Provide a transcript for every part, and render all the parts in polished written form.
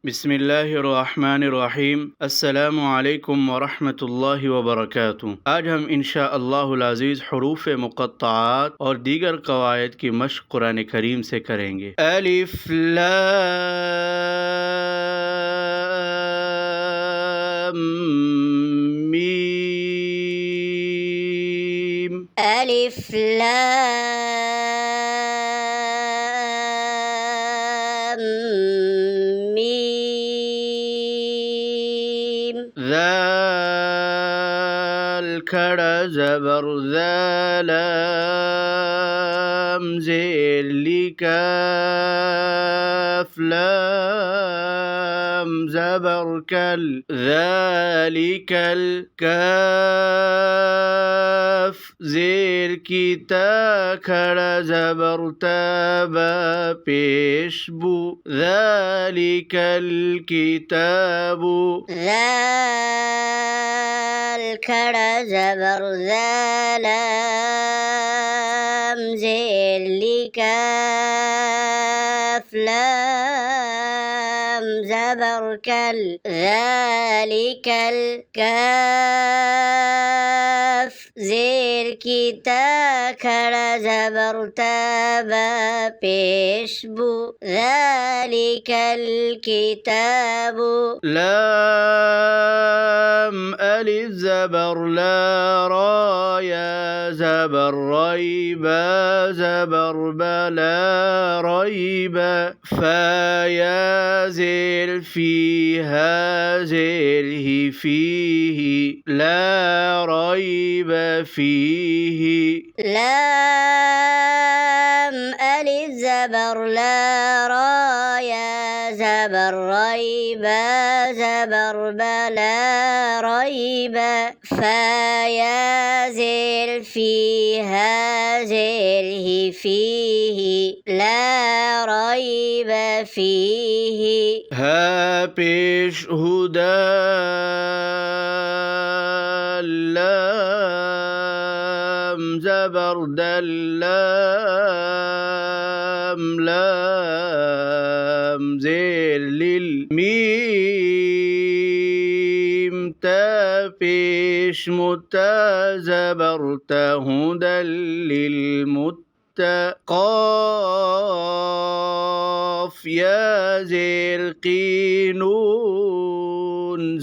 बिस्मिल्लाहिर्रहमानिर्रहीम। अस्सलामु अलैकुम वरहमतुल्लाहि वबरकातुहू। आज हम इंशाअल्लाहुल अज़ीज़ हुरूफ़ मुक़त्तआत और दीगर क़वाइद की मश्क़ कुरान करीम से करेंगे। अलिफ लाम मीम। अलिफ लाम मीम। ज़ाल खड़ा ज़बर ज़लाम ज़ेर लिकाफ लाम ज़बर कल ज़ालिकल काफ ज़ेर की ता खड़ा ज़बर ताबा पेशबू ज़ालिकल किताबु ज़ाल खड़ा ज़बर ज़लाम ज़ेर लिकाफ लाम ज़बर कल ज़ालिकल काफ ज़ेर की ता खड़ा ज़बर ताबा पेशबू ज़ालिकल किताबु लाम अलिफ ज़बर ला रा या ज़बर रैबा ज़बर बला रैबा फा या ज़ेर फ़ीहा ज़ेर ही फ़ीही ला रैब फ़ीही लाम अलिफ ज़बर ला रा या ज़बर रैबा ज़बर बला रैबा फा या ज़ेर फ़ीहा ज़ेर ही फ़ीही ला रैब फ़ीही हा पेश हुदा लाम ज़बर दल्लाम लाम ज़ेर लिल मीम ता पेश मुता ज़बर तहुदल लिल क़ाफ या ज़ेर क़ीनून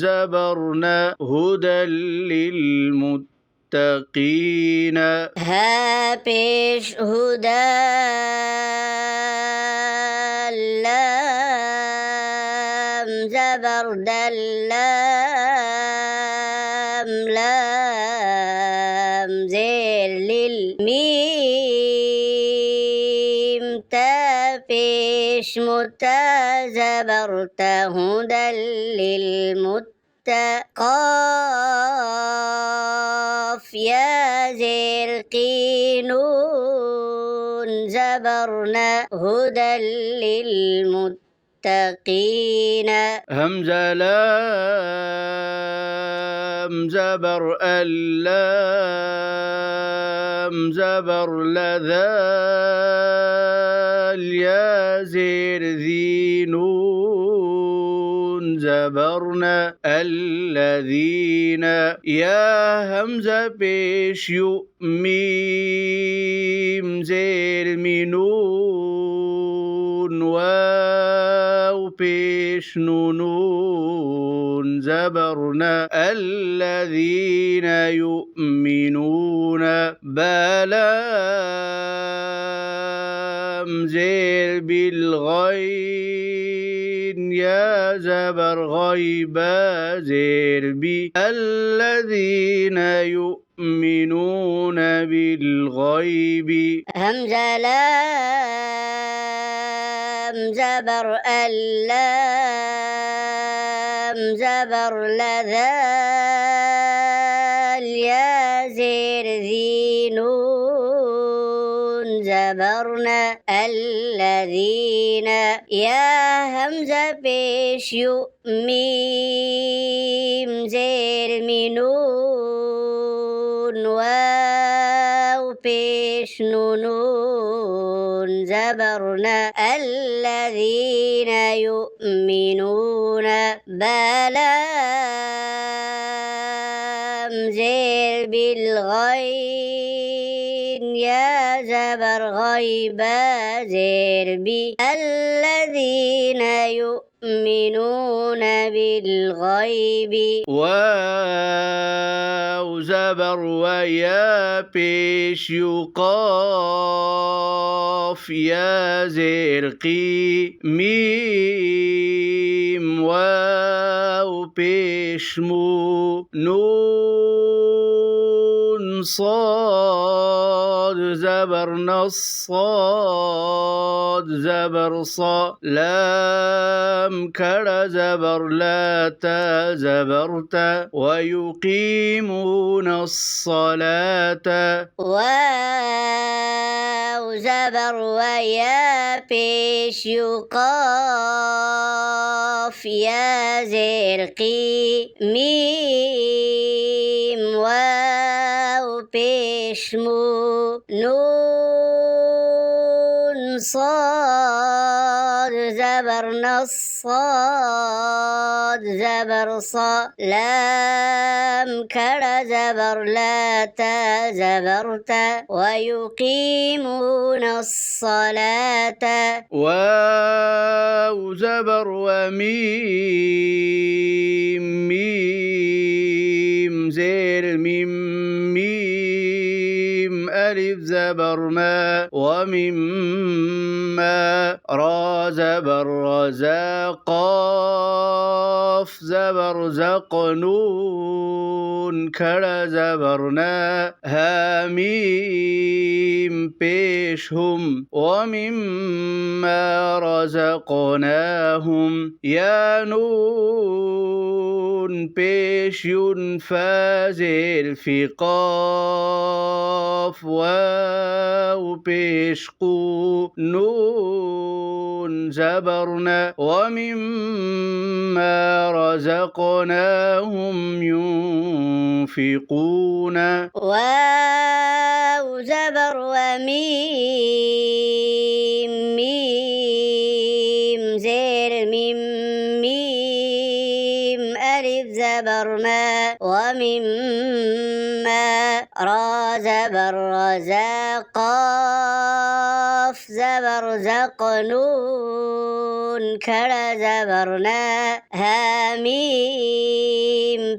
ज़बरना हुदल लिलमुत्तक़ीन हा पेश हुदा लाम ज़बर दल्लाम लाम ज़ेर लिल मीम ता पेश मुता ज़बर तहुदल लिल क़ाफ या ज़ेर क़ीनून ज़बरना हुदल लिलमुत्तक़ीन हमज़ा लाम ज़बर अल्लाम ज़बर लज़ाल या ज़ेर ज़ीनून ज़बरना अल्लज़ीन या हमज़ा पेश यु मीम ज़ेर मिनून वाव पेश नूनून ज़बरना अल्लज़ीन युमिनून बलाम ज़ेर बिलग़ैन या ज़बर गैबा ज़ेर बी अल्लज़ीन युमिनून बिलग़ैबि हमज़ा लाम ज़बर अल्लाम ज़बर लज़ाल या ज़ेर ज़ीनून ज़बरना अल्लज़ीन या हमज़ा पेश यु मीम ज़ेर मिनून वाव पेश नूनून زبرنا الذين يؤمنون بلام زير بالغين يا زبر غيبا زير بي الذين يؤمنون بالغيب واو زبر ويا پیش يقاف يا زرقي ميم واو پیش مو نون صاد زبر نصاد زبر صا لام كر زبر لا تا زبرت ويقيمون الصلاة واو زبر ويا پیش يقاف يا زرقي ميم واو پیش مو نون صاد زبر نصاد زبر صا لام كر زبر لا تا زبرت ويقيمون الصلاة واو زبر وميم ميم زير ميم ميم ألف زبر ما ومما را زبر رزا قاف زبر زق نون کڑ زبرنا همیم پیش هم ومما رزقناهم یا نون پیش ينفازر في قاف واو پیش قو نون زبرنا ومما رزقناهم ينفقون واو زبر وميم ميم زير ميم ميم ألف زبر ما ومما را زبر رزا قاف زبر زق نون کڑ زبرنا همیم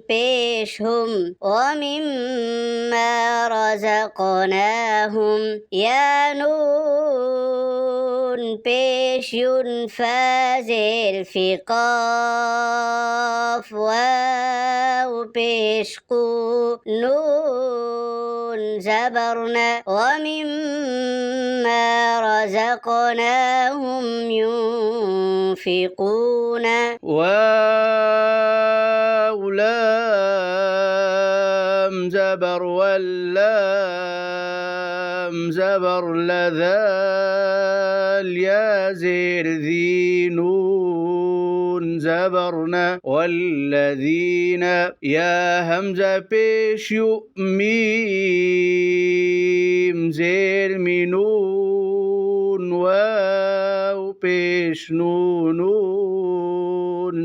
پیش هم ومما رزقناهم یا نون پیش ينفازر في قاف واو پیش قو نون زبرنا ومما رزقناهم ينفقون واو لام زبر واللام زبر لذال يا زير ذي نون زبرنا والذين يا همزة پیش ميم زير منون واو پیش نون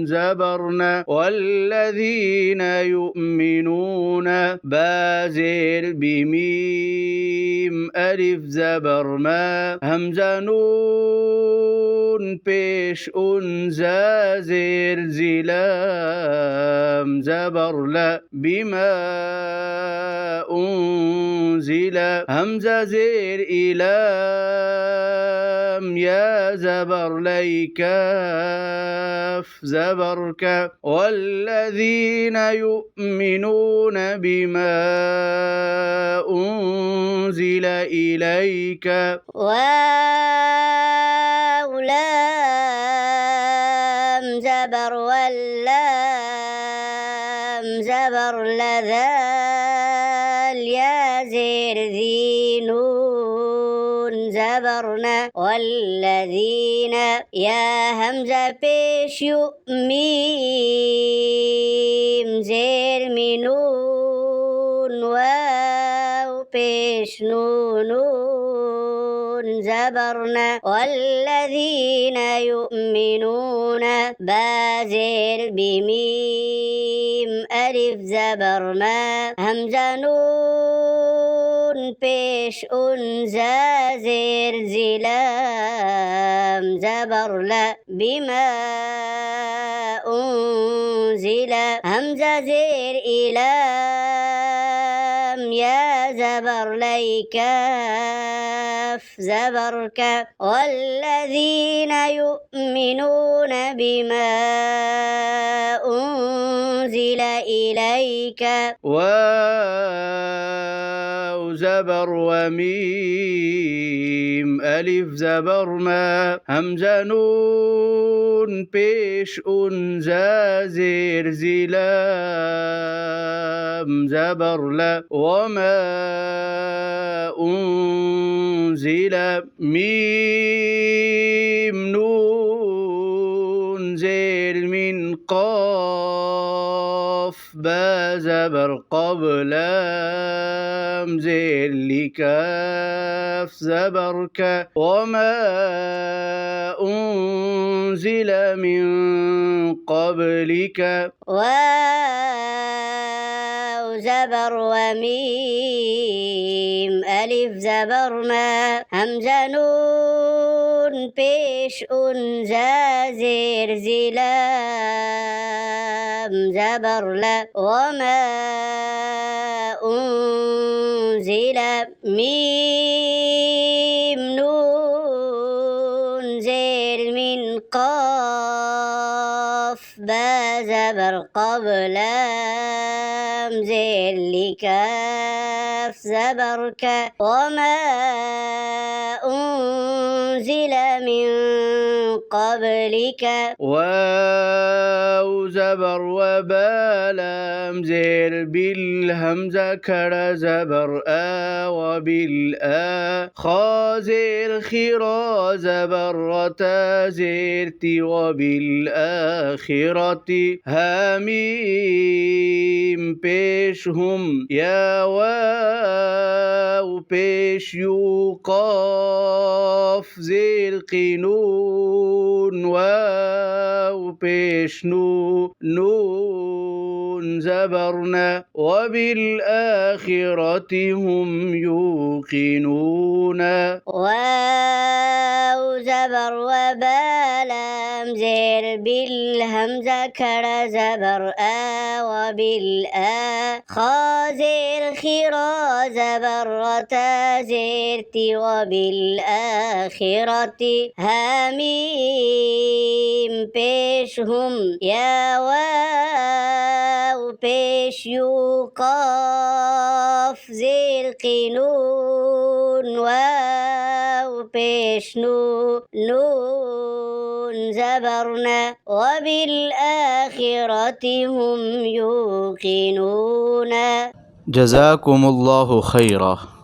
زبرنا والذين يؤمنون بازر بميم ألف زبر ما همزة نون پیش أنزا زر زلام زبر لا بما أنزل همزة زر إلام يا زبر ليكاف زبرك والذين يؤمنون بما أنزل إليك واو لام زبر واللام زبر لذال يا زير ذي نون زبرنا والذين يا همزة پیش ميم زير منون واو پیش نون زبر زبرنا والذين يؤمنون بازر بميم ألف زبر ما همزة نون پیش زازر زلام زبر لا بما أنزل همزة زير إلام يا زبر ليكاف زبرك والذين يؤمنون بما أنزل إليك واو زبر وميم ألف زبر ما همزة نون پیش زازر زلام زبر لا وما أنزل ميم نون زير من قاف با زبر قبل زير لكاف زبرك وما أنزل من قبلك واو زبر وميم ألف زبر ما همزة نون پیش زازر زلام زبر لا وما أنزل ميم نون زير من قاف با زبر قبل زير لكاف زبرك وما أنزل من قبلك واو زبر وبالام زير بالهمزة كرا زبر وبالآ خازر خرا زبر رتا زيرتي وبالآخرة هاميم پیشهم يا واو پیش يو قاف زير قنون واو پیش نو نون زبرنا وبالآخرة هم يوقنون واو زبر وبالام زير بالهمزة كرا زبر وبالآ خازر خرا زبر رتا زيرتي وبالآخرة هاميم پیشهم يا واو پیش يو قاف زير قنون واو پیش نو نون زبرنا وبالآخرة هم يوقنون. جزاكم الله خيرا.